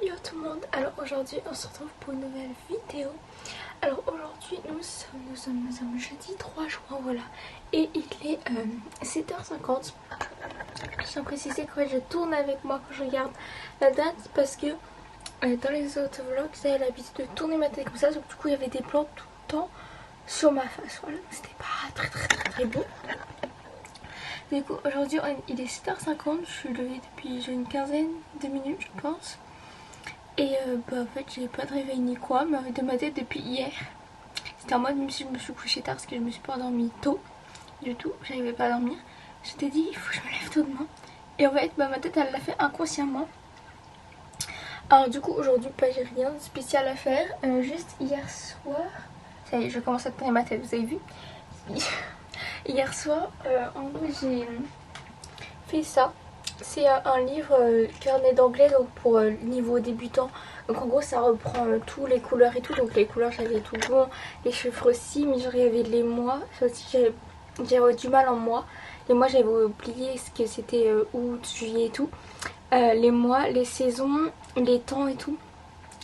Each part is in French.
Yo tout le monde, alors aujourd'hui on se retrouve pour une nouvelle vidéo. Alors aujourd'hui nous sommes jeudi 3 juin, voilà. Et il est 7h50. Je tiens à préciser que je tourne avec moi quand je regarde la date parce que dans les autres vlogs j'avais l'habitude de tourner ma tête comme ça. Donc du coup il y avait des plans tout le temps sur ma face, voilà. C'était pas très beau. Du coup aujourd'hui il est 7h50, je suis levée depuis une quinzaine de minutes je pense. Et en fait j'ai pas de réveil ni quoi, mais de ma tête depuis hier. C'était en mode même si je me suis couchée tard parce que je me suis pas endormie tôt du tout, j'arrivais pas à dormir. Je t'ai dit il faut que je me lève tôt demain. Et en fait ma tête elle l'a fait inconsciemment. Alors du coup aujourd'hui j'ai rien de spécial à faire, juste hier soir, ça y est je commence à tourner ma tête, vous avez vu. Hier soir en gros j'ai fait ça. C'est un livre carnet d'anglais donc pour niveau débutant. Donc en gros ça reprend tous les couleurs et tout. Donc les couleurs j'avais tout bon, les chiffres aussi, mais genre il y avait les mois. Ça aussi j'avais du mal en mois. Les mois j'avais oublié ce que c'était août, juillet et tout. Les mois, les saisons, les temps et tout.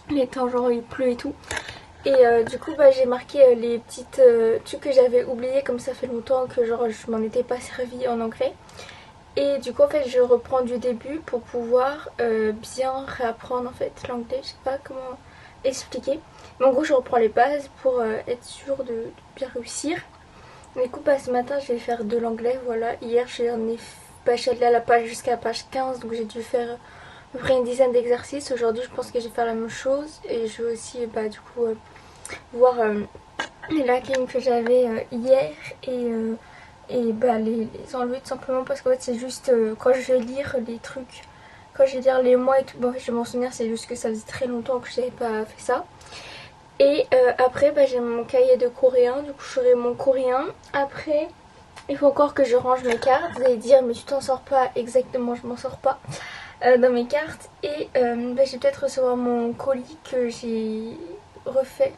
Les temps genre il pleut et tout. Et du coup j'ai marqué les petites trucs que j'avais oubliés comme ça fait longtemps que genre je m'en étais pas servi en anglais. Et du coup en fait je reprends du début pour pouvoir bien réapprendre en fait l'anglais, je sais pas comment expliquer. Mais en gros je reprends les bases pour être sûre de bien réussir. Du coup ce matin je vais faire de l'anglais, voilà. Hier je suis allée à la page jusqu'à la page 15 donc j'ai dû faire à peu près une dizaine d'exercices. Aujourd'hui je pense que je vais faire la même chose et je vais aussi du coup voir les lacunes que j'avais hier et les enlever tout simplement parce qu'en fait c'est juste quand je vais lire les trucs, quand je vais lire les mois et tout, bon je vais m'en souvenir, c'est juste que ça faisait très longtemps que je n'avais pas fait ça. Et après j'ai mon cahier de coréen, du coup je ferai mon coréen. Après il faut encore que je range mes cartes, vous allez dire mais tu t'en sors pas. Exactement, je m'en sors pas dans mes cartes. Et je vais peut-être recevoir mon colis que j'ai refait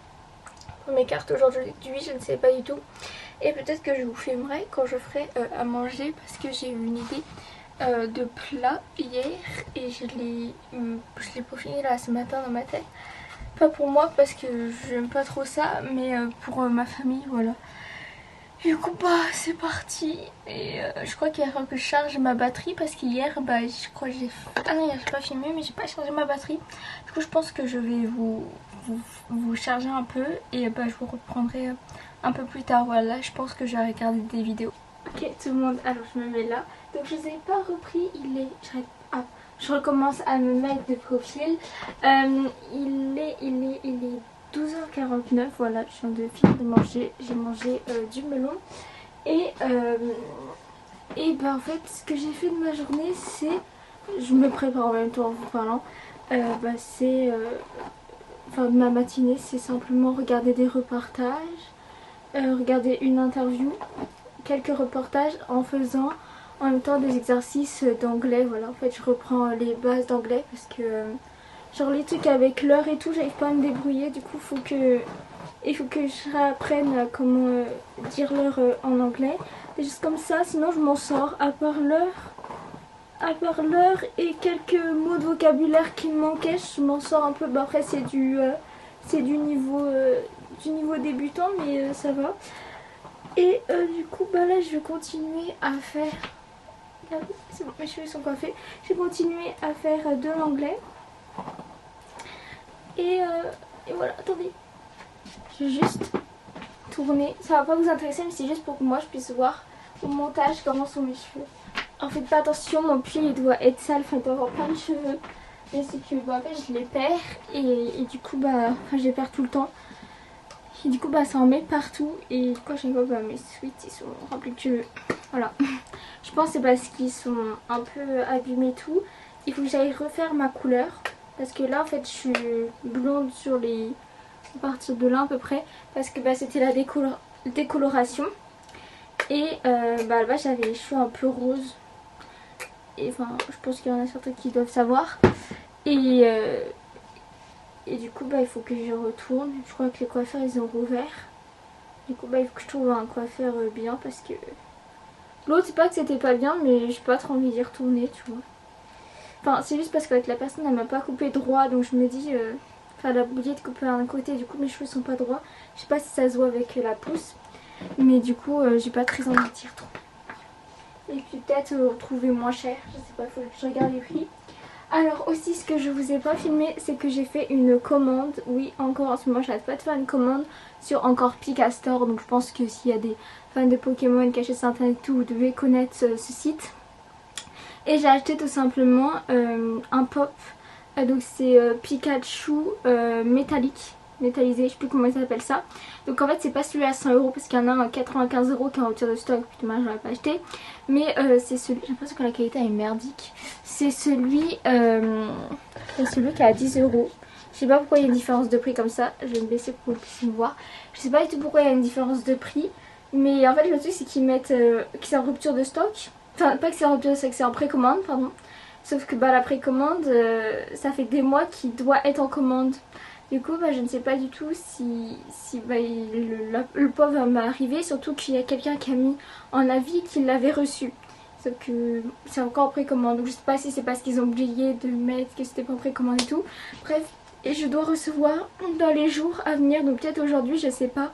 pour mes cartes aujourd'hui, je ne sais pas du tout. Et peut-être que je vous filmerai quand je ferai à manger parce que j'ai eu une idée de plat hier et je l'ai peaufiné là ce matin dans ma tête. Pas pour moi parce que j'aime pas trop ça, mais pour ma famille, voilà. Du coup c'est parti et je crois qu'il va falloir que je charge ma batterie parce qu'hier je crois que j'ai... Ah non, hier j'ai pas filmé mais j'ai pas chargé ma batterie. Du coup je pense que je vais vous charger un peu et je vous reprendrai un peu plus tard. Voilà, je pense que je vais regarder des vidéos. Ok tout le monde, alors je me mets là. Donc je vous ai pas repris, je recommence à me mettre de profil. Il est 12h49, voilà, je viens de finir de manger, j'ai mangé du melon. Et en fait ce que j'ai fait de ma journée c'est, je me prépare en même temps en vous parlant, de ma matinée c'est simplement regarder des reportages, regarder une interview, quelques reportages en faisant en même temps des exercices d'anglais. Voilà, en fait je reprends les bases d'anglais parce que genre les trucs avec l'heure et tout j'arrive pas à me débrouiller. Du coup il faut que je réapprenne comment dire l'heure en anglais, des choses comme ça, sinon je m'en sors. À part l'heure et quelques mots de vocabulaire qui me manquaient, je m'en sors un peu. Après c'est du niveau débutant mais ça va. Et du coup là je vais continuer à faire... C'est bon, mes cheveux sont coiffés. Je vais continuer à faire de l'anglais. Et voilà, attendez. Je vais juste tourner. Ça va pas vous intéresser, mais c'est juste pour que moi je puisse voir au montage comment sont mes cheveux. En fait, pas attention, mon pied il doit être sale, enfin il doit avoir plein de cheveux. Mais c'est que en fait je les perds et du coup je les perds tout le temps. Et du coup ça en met partout. Et quand je vois mes sweats ils sont remplis de cheveux. Voilà. Je pense que c'est parce qu'ils sont un peu abîmés tout. Il faut que j'aille refaire ma couleur. Parce que là en fait je suis blonde sur les... à partir de là à peu près. Parce que c'était la décoloration. Et là j'avais les cheveux un peu roses. Et enfin je pense qu'il y en a certains qui doivent savoir. Et du coup il faut que je retourne. Je crois que les coiffeurs ils ont rouvert. Du coup il faut que je trouve un coiffeur bien parce que... L'autre c'est pas que c'était pas bien mais j'ai pas trop envie d'y retourner tu vois. Enfin c'est juste parce que la personne elle m'a pas coupé droit, donc je me dis enfin la bouillie de couper d'un côté, du coup mes cheveux sont pas droits. Je sais pas si ça se voit avec la pousse, mais du coup j'ai pas très envie de dire trop. Et puis peut-être retrouver moins cher, je sais pas, il faut que je regarde les prix. Alors aussi ce que je vous ai pas filmé, c'est que j'ai fait une commande. Oui, encore en ce moment j'arrête pas de faire une commande sur encore Picastor. Donc je pense que s'il y a des fans de Pokémon qui achètent sur internet et tout, vous devez connaître ce site. Et j'ai acheté tout simplement un pop. Donc c'est Pikachu métallisé, je sais plus comment ils appellent ça. Donc en fait c'est pas celui à 100 € parce qu'il y en a un 95 € qui est en rupture de stock, putain j'aurais pas acheté. Mais c'est celui, j'ai l'impression que la qualité est merdique. C'est celui qui est à 10 €. Je sais pas pourquoi il y a une différence de prix comme ça, je vais me baisser pour que vous puissiez me voir. Je sais pas du tout pourquoi il y a une différence de prix. Mais en fait le truc c'est qu'ils mettent que c'est en rupture de stock. Enfin pas que c'est en rupture de stock, c'est en précommande pardon. Sauf que bah, la précommande, ça fait des mois qu'il doit être en commande. Du coup, bah, je ne sais pas du tout si bah, le pot va m'arriver. Surtout qu'il y a quelqu'un qui a mis en avis qu'il l'avait reçu. Sauf que c'est encore en précommande. Donc je ne sais pas si c'est parce qu'ils ont oublié de mettre que c'était pas en précommande et tout. Bref, et je dois recevoir dans les jours à venir. Donc peut-être aujourd'hui, je ne sais pas.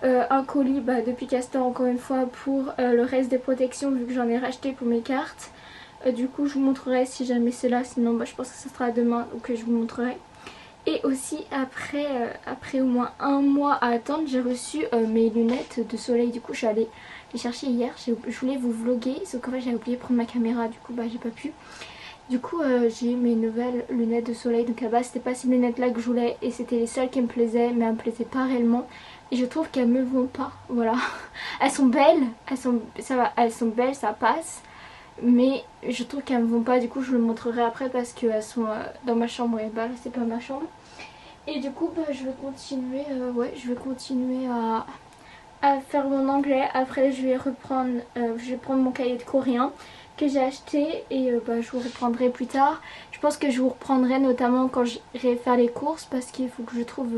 Un colis bah, de Picastor encore une fois pour le reste des protections vu que j'en ai racheté pour mes cartes. Du coup je vous montrerai si jamais c'est là, sinon bah, je pense que ça sera demain ou que je vous montrerai. Et aussi après au moins un mois à attendre, j'ai reçu mes lunettes de soleil. Du coup je suis allée les chercher hier, je voulais vous vlogger, sauf qu'en fait j'avais oublié de prendre ma caméra, du coup bah j'ai pas pu. Du coup j'ai eu mes nouvelles lunettes de soleil, donc à la base c'était pas ces lunettes là que je voulais et c'était les seules qui me plaisaient, mais elles me plaisaient pas réellement. Et je trouve qu'elles me vont pas, voilà. Elles sont belles, elles sont belles, ça passe. Mais je trouve qu'elles me vont pas, du coup je vous le montrerai après parce qu'elles sont dans ma chambre et bah c'est pas ma chambre. Et du coup bah, je vais continuer, à faire mon anglais. Après je vais reprendre, je vais prendre mon cahier de coréen que j'ai acheté et bah, je vous reprendrai plus tard. Je pense que je vous reprendrai notamment quand j'irai faire les courses parce qu'il faut que je trouve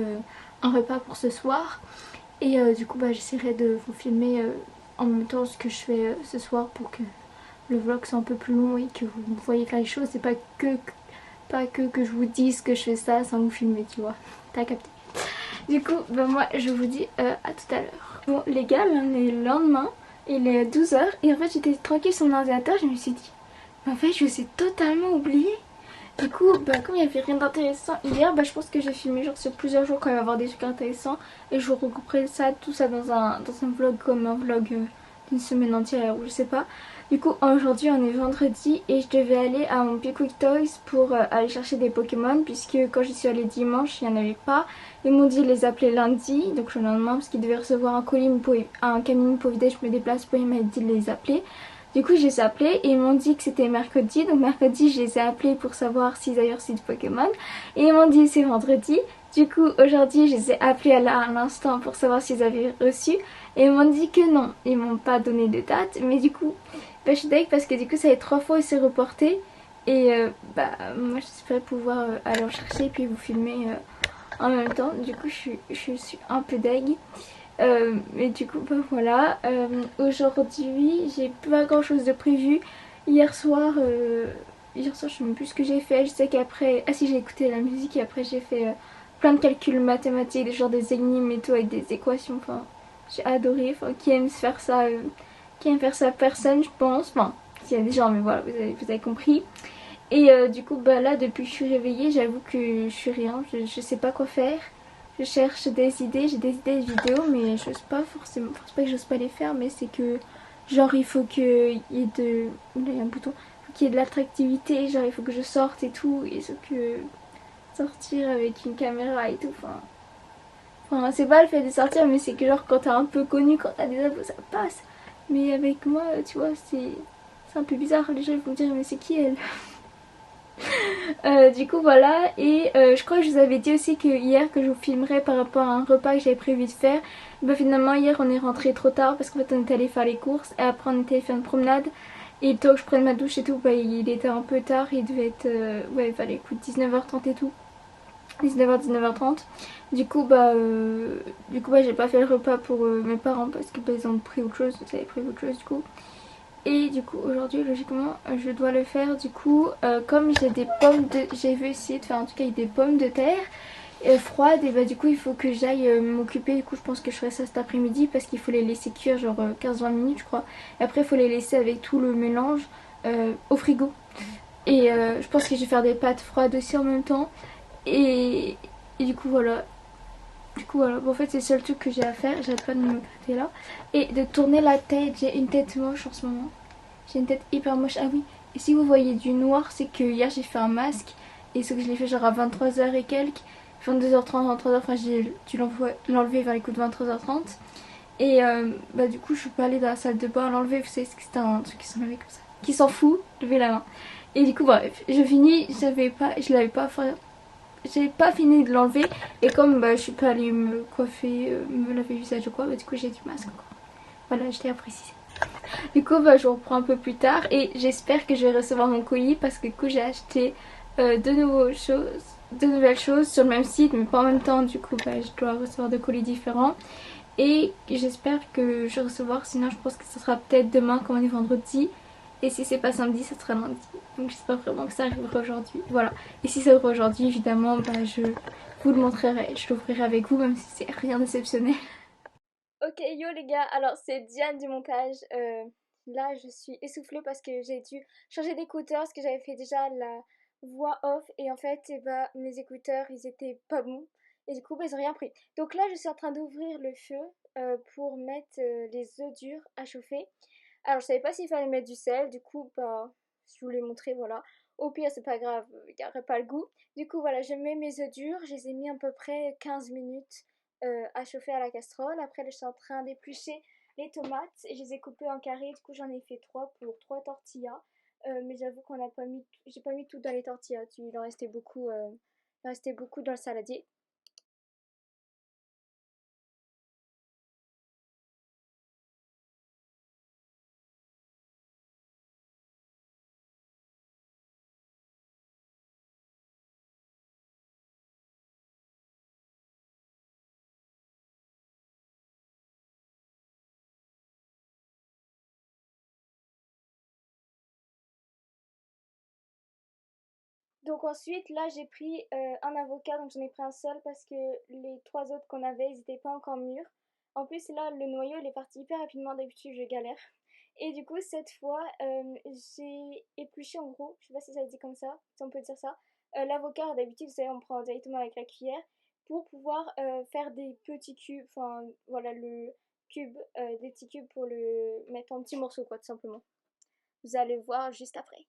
un repas pour ce soir. Et du coup bah, j'essaierai de vous filmer en même temps ce que je fais ce soir pour que le vlog soit un peu plus long et que vous voyez faire les choses. C'est pas que je vous dise que je fais ça sans vous filmer, tu vois. T'as capté. Du coup bah, moi je vous dis à tout à l'heure. Bon les gars, là, on est le lendemain, il est 12 h et en fait j'étais tranquille sur mon ordinateur, je me suis dit en fait je vous ai totalement oublié. Du coup bah, comme il n'y avait rien d'intéressant hier, bah, je pense que j'ai filmé genre sur plusieurs jours quand il va y avoir des trucs intéressants et je vous regrouperai ça, tout ça dans un vlog comme un vlog d'une semaine entière ou je sais pas. Du coup aujourd'hui on est vendredi et je devais aller à mon Pick Quick Toys pour aller chercher des Pokémon, puisque quand j'y suis allée dimanche il n'y en avait pas. Ils m'ont dit de les appeler lundi, donc le lendemain, parce qu'ils devaient recevoir un colis, un camion pour vider, je me déplace pour, ils m'avaient dit de les appeler. Du coup je les ai appelés et ils m'ont dit que c'était mercredi, donc mercredi je les ai appelés pour savoir s'ils avaient reçu du Pokémon. Et ils m'ont dit c'est vendredi. Du coup aujourd'hui je les ai appelés à l'instant pour savoir s'ils avaient reçu. Et ils m'ont dit que non, ils m'ont pas donné de date, mais du coup bah, je suis deg parce que du coup ça fait 3 fois et c'est reporté. Et bah moi j'espérais pouvoir aller en chercher et puis vous filmer en même temps. Du coup je suis un peu deg. Mais du coup bah voilà. Aujourd'hui j'ai pas grand chose de prévu. Hier soir je sais même plus ce que j'ai fait. Je sais qu'après, ah si, j'ai écouté la musique et après j'ai fait plein de calculs mathématiques, genre des énigmes et tout avec des équations. Enfin j'ai adoré. Enfin qui aime faire ça qui aime faire ça, personne je pense. Enfin s'il y a des gens, mais voilà, vous avez compris. Et du coup bah là depuis que je suis réveillée, j'avoue que je suis rien, je sais pas quoi faire. Je cherche des idées, j'ai des idées de vidéos mais j'ose pas forcément, enfin c'est pas que j'ose pas les faire, mais c'est que genre il faut qu'il y ait de... Là il y a un bouton. Il faut qu'il y ait de l'attractivité, genre il faut que je sorte et tout, et sauf que sortir avec une caméra et tout, enfin c'est pas le fait de sortir, mais c'est que genre quand t'es un peu connu, quand t'as des abos ça passe. Mais avec moi tu vois c'est un peu bizarre, les gens ils vont dire mais c'est qui elle. Du coup voilà, et je crois que je vous avais dit aussi que hier que je vous filmerais par rapport à un repas que j'avais prévu de faire. Bah finalement hier on est rentré trop tard parce qu'en fait on était allé faire les courses et après on était allé faire une promenade. Et le temps que je prenne ma douche et tout, bah il était un peu tard, il devait être ouais il fallait écoute 19h30 et tout. 19h 19h30. Du coup bah j'ai pas fait le repas pour mes parents parce que bah, ils ont pris autre chose, ils avaient pris autre chose du coup. Et du coup aujourd'hui logiquement je dois le faire du coup comme j'ai des pommes de... J'ai vu essayer de faire en tout cas avec des pommes de terre froides et bah du coup il faut que j'aille m'occuper. Du coup je pense que je ferai ça cet après-midi parce qu'il faut les laisser cuire genre 15-20 minutes je crois. Et après il faut les laisser avec tout le mélange au frigo. Et je pense que je vais faire des pâtes froides aussi en même temps. Et, et du coup voilà. Du coup voilà, bon, en fait c'est le seul truc que j'ai à faire, j'arrête pas de me gratter là. Et de tourner la tête, j'ai une tête moche en ce moment. J'ai une tête hyper moche. Ah oui, et si vous voyez du noir, c'est que hier j'ai fait un masque. Et ce que je l'ai fait genre à 23h et quelques. 22h30, 23h, enfin j'ai dû l'enlever vers les coups de 23h30. Et bah du coup je suis pas allée dans la salle de bain l'enlever. Vous savez que c'était un truc qui s'enlevait comme ça. Qui s'en fout, levez la main. Et du coup bref, je finis, je l'avais pas fait. J'ai pas fini de l'enlever et comme bah, je suis pas allée me coiffer, me laver le visage ou quoi, bah, du coup j'ai du masque encore. Voilà, je tiens à préciser. Du coup, bah, je reprends un peu plus tard et j'espère que je vais recevoir mon colis parce que du coup, j'ai acheté de nouvelles choses sur le même site, mais pas en même temps. Du coup, bah, je dois recevoir deux colis différents et j'espère que je vais recevoir. Sinon, je pense que ce sera peut-être demain, comme on est vendredi. Et si c'est pas samedi, ça sera lundi. Donc, j'espère vraiment que ça arrivera aujourd'hui. Voilà. Et si ça arrive aujourd'hui, évidemment, bah, je vous le montrerai. Je l'ouvrirai avec vous, même si c'est rien d'exceptionnel. Ok, yo les gars, alors c'est Diane du montage. Là, je suis essoufflée parce que j'ai dû changer d'écouteurs parce que j'avais fait déjà la voix off et en fait, bah, mes écouteurs ils étaient pas bons et du coup, bah, ils ont rien pris. Donc là, je suis en train d'ouvrir le feu pour mettre les œufs durs à chauffer. Alors, je savais pas s'il fallait mettre du sel, du coup, bah, je vous l'ai montré, voilà. Au pire, c'est pas grave, il n'y aurait pas le goût. Du coup, voilà, je mets mes œufs durs, je les ai mis à peu près 15 minutes à chauffer à la casserole. Après, je suis en train d'éplucher les tomates et je les ai coupées en carrés. Du coup, j'en ai fait 3 pour 3 tortillas. Mais j'avoue qu'on n'a pas mis, j'ai pas mis tout dans les tortillas. Il en restait beaucoup dans le saladier. Donc ensuite, là, j'ai pris un avocat, donc j'en ai pris un seul parce que les trois autres qu'on avait, ils n'étaient pas encore mûrs. En plus, là, le noyau, il est parti hyper rapidement, d'habitude, je galère. Et du coup, cette fois, j'ai épluché en gros, je sais pas si ça se dit comme ça, si on peut dire ça. L'avocat, d'habitude, vous savez, on prend directement avec la cuillère pour pouvoir faire des petits cubes, enfin, voilà, le cube, des petits cubes pour le mettre en petits morceaux, quoi, tout simplement. Vous allez voir juste après.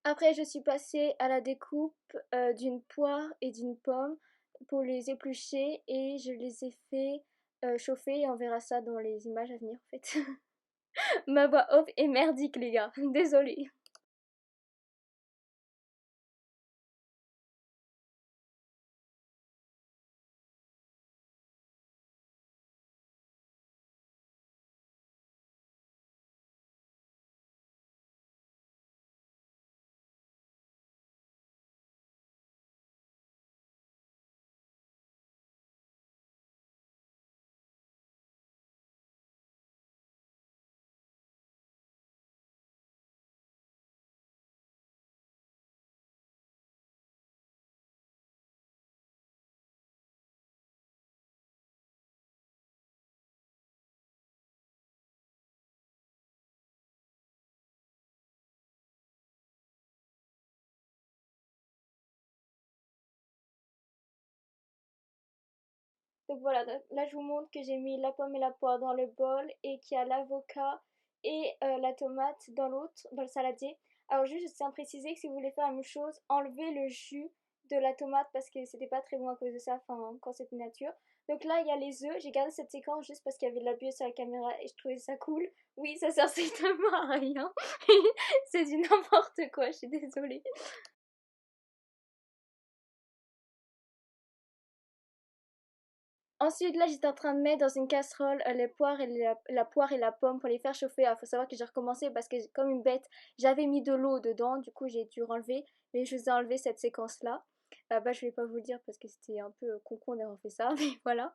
Après, je suis passée à la découpe d'une poire et d'une pomme pour les éplucher et je les ai fait chauffer et on verra ça dans les images à venir en fait. Ma voix off est merdique les gars, désolée. Donc voilà, donc là je vous montre que j'ai mis la pomme et la poire dans le bol et qu'il y a l'avocat et la tomate dans l'autre, dans le saladier. Alors juste, je tiens à préciser que si vous voulez faire la même chose, enlevez le jus de la tomate parce que c'était pas très bon à cause de ça, enfin quand c'était nature. Donc là il y a les œufs, j'ai gardé cette séquence juste parce qu'il y avait de l'abus sur la caméra et je trouvais ça cool. Oui, ça sert strictement à rien, c'est du n'importe quoi, je suis désolée. Ensuite, là, j'étais en train de mettre dans une casserole les poires et la poire et la pomme pour les faire chauffer. Il faut savoir que j'ai recommencé parce que, comme une bête, j'avais mis de l'eau dedans. Du coup, j'ai dû enlever. Mais je vous ai enlevé cette séquence-là. Bah, je vais pas vous le dire parce que c'était un peu con d'avoir fait ça. Mais voilà.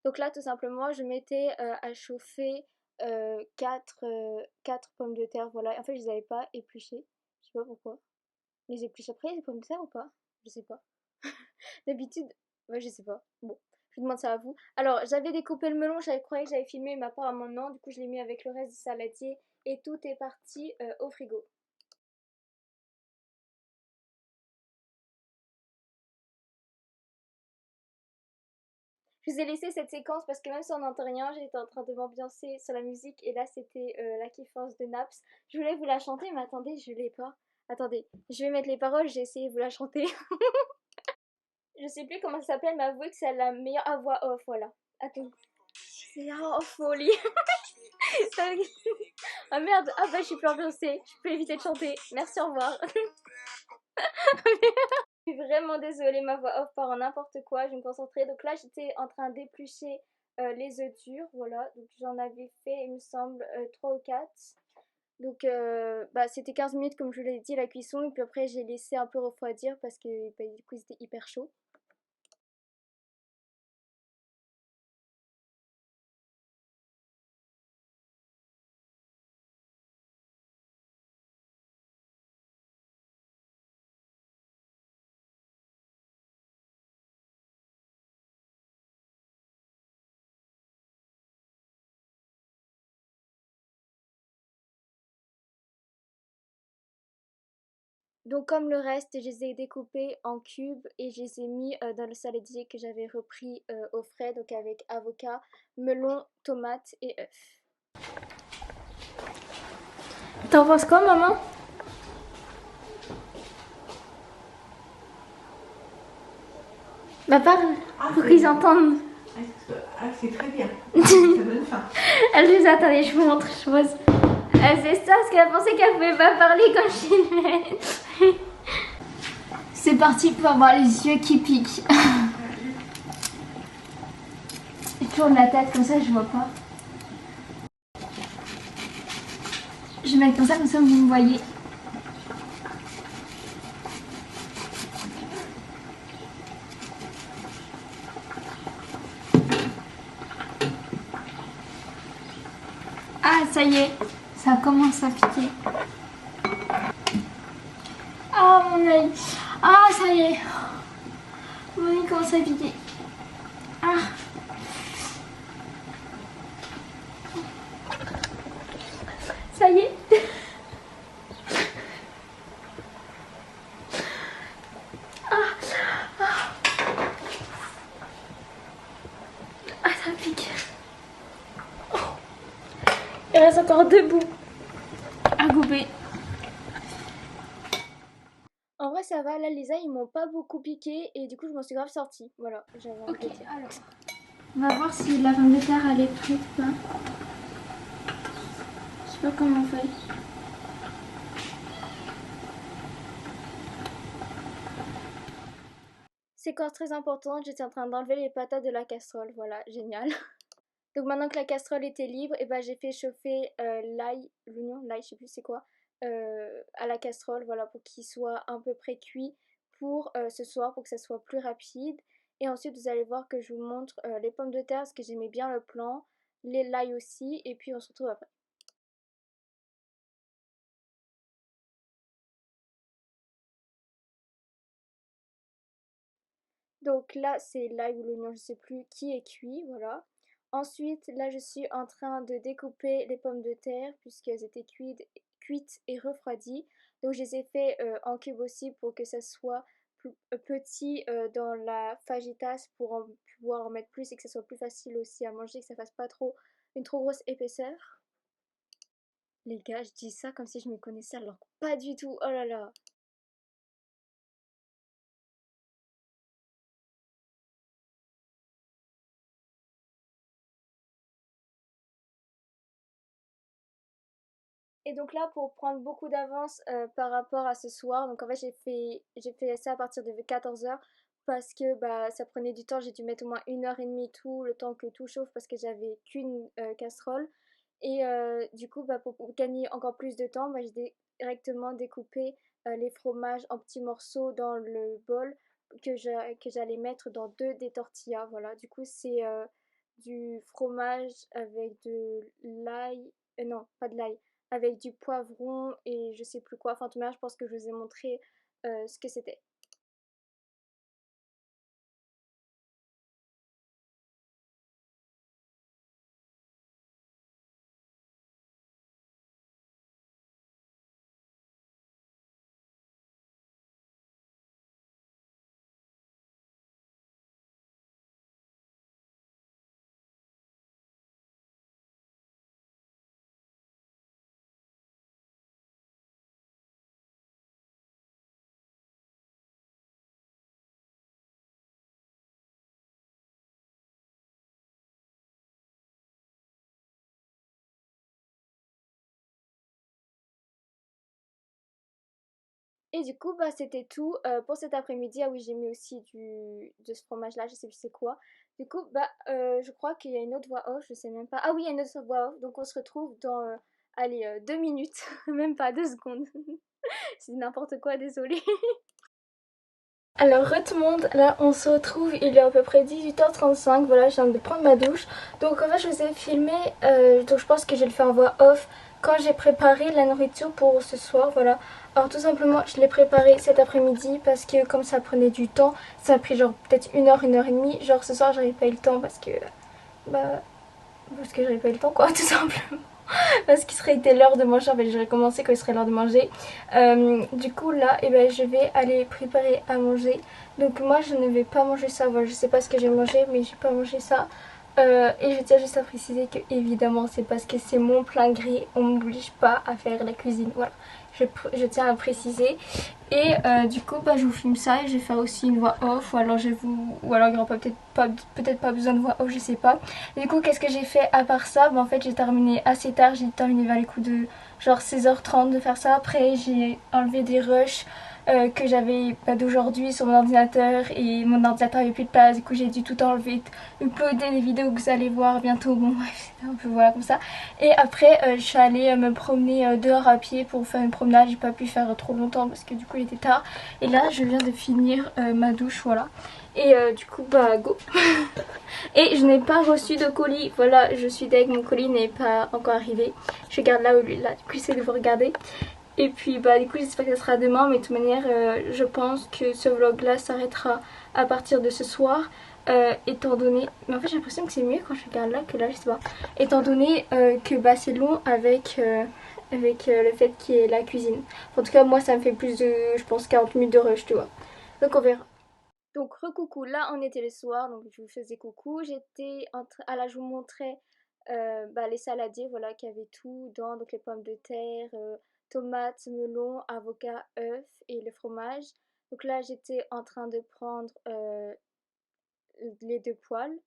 Donc là, tout simplement, je mettais à chauffer 4 pommes de terre. Voilà. En fait, je les avais pas épluchées. Je sais pas pourquoi. Je les épluche après les pommes de terre ou pas? Je sais pas. D'habitude, ouais, je sais pas. Bon, je vous demande ça à vous. Alors, j'avais découpé le melon, j'avais croyé que j'avais filmé, mais apparemment non. Du coup, je l'ai mis avec le reste du saladier et tout est parti au frigo. Je vous ai laissé cette séquence parce que même si on n'entend rien, j'étais en train de m'ambiancer sur la musique et là c'était la kiffance de Naps. Je voulais vous la chanter, mais attendez, je l'ai pas. Attendez, je vais mettre les paroles, j'ai essayé de vous la chanter. Je sais plus comment ça s'appelle, mais avouez que c'est la meilleure voix off, voilà. Attends. C'est oh folie. Ah merde, ah bah je suis plus ambiancée, je peux éviter de chanter. Merci, au revoir. Je suis vraiment désolée, ma voix off part en n'importe quoi, je vais me concentrer. Donc là j'étais en train d'éplucher les œufs durs, voilà. Donc j'en avais fait, il me semble, 3 ou 4. Donc bah, c'était 15 minutes comme je vous l'ai dit la cuisson. Et puis après j'ai laissé un peu refroidir parce que bah, du coup c'était hyper chaud. Donc comme le reste, je les ai découpés en cubes et je les ai mis dans le saladier que j'avais repris au frais, donc avec avocat, melon, tomate et œufs. T'en penses quoi, maman? Bah parle, pour qu'ils entendent. C'est très bien. Ça donne faim. Elle les attendez, je vous montre, je pose. C'est ça, parce qu'elle pensait qu'elle pouvait pas parler quand je filmais. C'est parti pour avoir les yeux qui piquent. Je tourne la tête comme ça, je vois pas. Je vais mettre comme ça vous me voyez. Ah, ça y est, ça commence à piquer. Ah, mon œil. Ah, ça y est. Mon œil commence à piquer. Ah. Ça y est. Ah, ah. Ah, ça pique. Oh. Il reste encore 2 bouts à couper. vrai ça va, là les ailes ils m'ont pas beaucoup piqué et du coup je m'en suis grave sortie. Voilà, j'avais envie de dire. Alors, on va voir si la pomme de terre elle est prête ou pas. Je sais pas comment on fait. Séquence très importante, j'étais en train d'enlever les patates de la casserole, voilà, génial. Donc maintenant que la casserole était libre, et ben j'ai fait chauffer l'ail, l'oignon, l'ail, je sais plus c'est quoi, à la casserole, voilà, pour qu'il soit à peu près cuit pour ce soir, pour que ça soit plus rapide. Et ensuite vous allez voir que je vous montre les pommes de terre, parce que j'aimais bien le plan, l'ail aussi, et puis on se retrouve après. Donc là, c'est l'ail ou l'oignon, je sais plus, qui est cuit, voilà. Ensuite, là, je suis en train de découper les pommes de terre puisqu'elles étaient cuites et refroidies. Donc, je les ai fait en cubes aussi pour que ça soit plus petit dans la fajitas pour pouvoir en mettre plus et que ça soit plus facile aussi à manger, que ça fasse pas trop une trop grosse épaisseur. Les gars, je dis ça comme si je me connaissais alors que pas du tout. Oh là là. Et donc là, pour prendre beaucoup d'avance par rapport à ce soir, donc en fait j'ai fait ça à partir de 14h parce que bah ça prenait du temps, j'ai dû mettre au moins 1h30 tout, le temps que tout chauffe parce que j'avais qu'une casserole. Et du coup, bah, pour gagner encore plus de temps, bah, j'ai directement découpé les fromages en petits morceaux dans le bol que j'allais mettre dans deux des tortillas. Voilà, du coup c'est du fromage avec de l'ail, non pas de l'ail, avec du poivron et je sais plus quoi. Enfin, tout de même, je pense que je vous ai montré ce que c'était. Et du coup, bah, c'était tout pour cet après-midi. Ah oui, j'ai mis aussi de ce fromage-là, je sais plus c'est quoi. Du coup, bah, je crois qu'il y a une autre voix off, je sais même pas. Ah oui, il y a une autre voix off, donc on se retrouve dans, allez, 2 minutes, même pas 2 secondes. C'est n'importe quoi, désolée. Alors, tout le monde, là on se retrouve, il est à peu près 18h35, voilà, je viens de prendre ma douche. Donc en fait je vous ai filmé, donc je pense que je vais le faire en voix off, quand j'ai préparé la nourriture pour ce soir, voilà. Alors tout simplement, je l'ai préparé cet après-midi parce que comme ça prenait du temps, ça a pris genre peut-être 1 heure et demie. Genre ce soir j'avais pas eu le temps bah, parce que j'avais pas eu le temps quoi, tout simplement. Parce qu'il serait été l'heure de manger, en fait j'aurais commencé quand il serait l'heure de manger. Du coup là eh ben, je vais aller préparer à manger. Donc moi je ne vais pas manger ça, voilà, je sais pas ce que j'ai mangé mais j'ai pas mangé ça. Et je tiens juste à préciser que évidemment c'est parce que c'est mon plein gré, on m'oblige pas à faire la cuisine, voilà. Je tiens à préciser. Et du coup bah, je vous filme ça et je vais faire aussi une voix off ou alors il n'y aura peut-être pas besoin de voix off, je sais pas. Et du coup qu'est-ce que j'ai fait à part ça, bah, en fait j'ai terminé assez tard, j'ai terminé vers les coups de genre 16h30 de faire ça. Après j'ai enlevé des rushs que j'avais pas d'aujourd'hui sur mon ordinateur et mon ordinateur avait plus de place, du coup j'ai dû tout enlever, uploader des vidéos que vous allez voir bientôt, bon bref c'était un peu voilà comme ça. Et après je suis allée me promener dehors à pied pour faire une promenade, j'ai pas pu faire trop longtemps parce que du coup il était tard. Et là je viens de finir ma douche, voilà. Et du coup bah go. Et je n'ai pas reçu de colis, voilà, je suis deg, mon colis n'est pas encore arrivé. Je garde là où lui là, du coup j'essaie de vous regarder. Et puis bah du coup j'espère que ça sera demain, mais de toute manière je pense que ce vlog là s'arrêtera à partir de ce soir. Étant donné, mais en fait j'ai l'impression que c'est mieux quand je regarde là que là, je sais pas. Étant donné que bah c'est long avec le fait qu'il y ait la cuisine. En tout cas moi ça me fait plus de, je pense 40 minutes de rush, tu vois. Donc on verra. Donc recoucou, là on était le soir, donc je vous faisais coucou. J'étais en train, ah là je vous montrais bah, les saladiers, voilà, qui avaient tout dans, donc les pommes de terre, tomates, melons, avocats, œufs et le fromage. Donc là j'étais en train de prendre les deux poêles.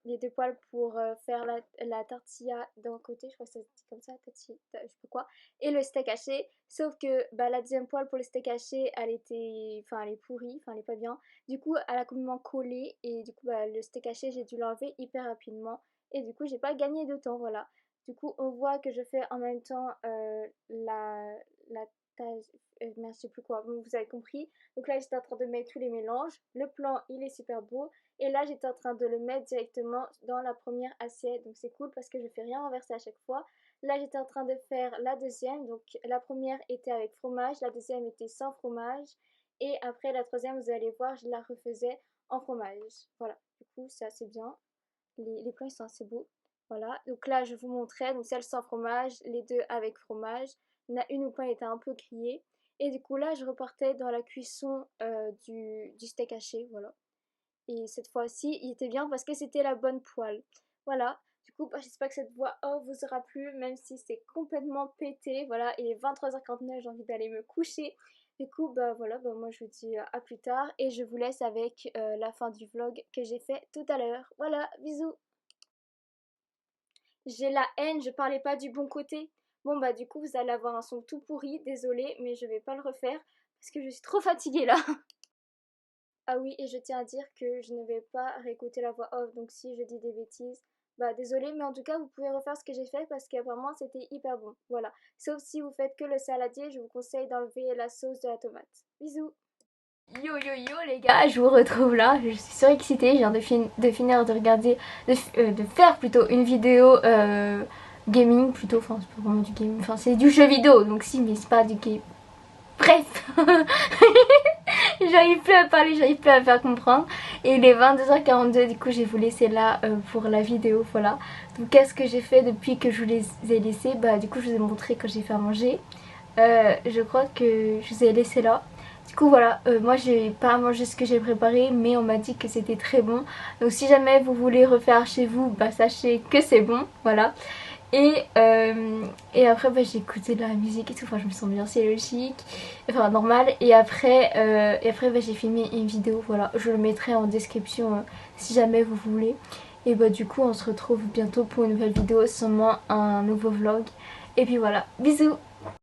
Les deux poêles pour faire la tortilla d'un côté, je crois que ça se dit comme ça, tortilla, je sais pas quoi, et le steak haché, sauf que bah, la deuxième poêle pour le steak haché, elle est pourrie, enfin elle est pas bien, du coup elle a complètement collé, et du coup bah, le steak haché j'ai dû l'enlever hyper rapidement, et du coup j'ai pas gagné de temps, voilà. Du coup on voit que je fais en même temps la tâche, merde, je sais plus quoi, bon, vous avez compris. Donc là j'étais en train de mettre tous les mélanges, le plan il est super beau, et là, j'étais en train de le mettre directement dans la première assiette. Donc c'est cool parce que je fais rien renverser à chaque fois. Là, j'étais en train de faire la deuxième. Donc la première était avec fromage, la deuxième était sans fromage. Et après la troisième, vous allez voir, je la refaisais en fromage. Voilà, du coup, c'est assez bien. Les plats ils sont assez beaux. Voilà, donc là, je vous montrais. Donc celle sans fromage, les deux avec fromage. Il y en a une où le pain était un peu grillé. Et du coup, là, je repartais dans la cuisson du steak haché. Voilà. Et cette fois-ci, il était bien parce que c'était la bonne poêle. Voilà. Du coup, bah, j'espère que cette voix off vous aura plu, même si c'est complètement pété. Voilà, il est 23h49, j'ai envie d'aller me coucher. Du coup, bah voilà, bah, moi je vous dis à plus tard et je vous laisse avec la fin du vlog que j'ai fait tout à l'heure. Voilà, bisous. J'ai la haine, je parlais pas du bon côté. Bon bah du coup, vous allez avoir un son tout pourri, désolée, mais je vais pas le refaire parce que je suis trop fatiguée là. Ah oui, et je tiens à dire que je ne vais pas réécouter la voix off, donc si je dis des bêtises, bah désolé, mais en tout cas vous pouvez refaire ce que j'ai fait parce qu'apparemment c'était hyper bon, voilà. Sauf si vous faites que le saladier, je vous conseille d'enlever la sauce de la tomate. Bisous. Yo yo yo les gars, je vous retrouve là, je suis surexcitée, je viens de finir de regarder, de faire plutôt une vidéo gaming plutôt, enfin c'est pas vraiment du gaming, enfin c'est du jeu vidéo, donc si mais c'est pas du game. Bref. J'arrive plus à parler, j'arrive plus à faire comprendre. Et il est 22h42, du coup j'ai vous laisser là pour la vidéo, voilà. Donc qu'est-ce que j'ai fait depuis que je vous les ai laissés? Bah du coup je vous ai montré quand j'ai fait à manger. Je crois que je vous ai laissé là. Du coup voilà, moi j'ai pas mangé ce que j'ai préparé, mais on m'a dit que c'était très bon. Donc si jamais vous voulez refaire chez vous, bah sachez que c'est bon, voilà. Et après bah, j'ai écouté de la musique et tout, enfin je me sens bien, c'est logique, enfin normal. Et après bah, j'ai filmé une vidéo, voilà, je le mettrai en description si jamais vous voulez. Et bah du coup on se retrouve bientôt pour une nouvelle vidéo, sûrement un nouveau vlog. Et puis voilà, bisous.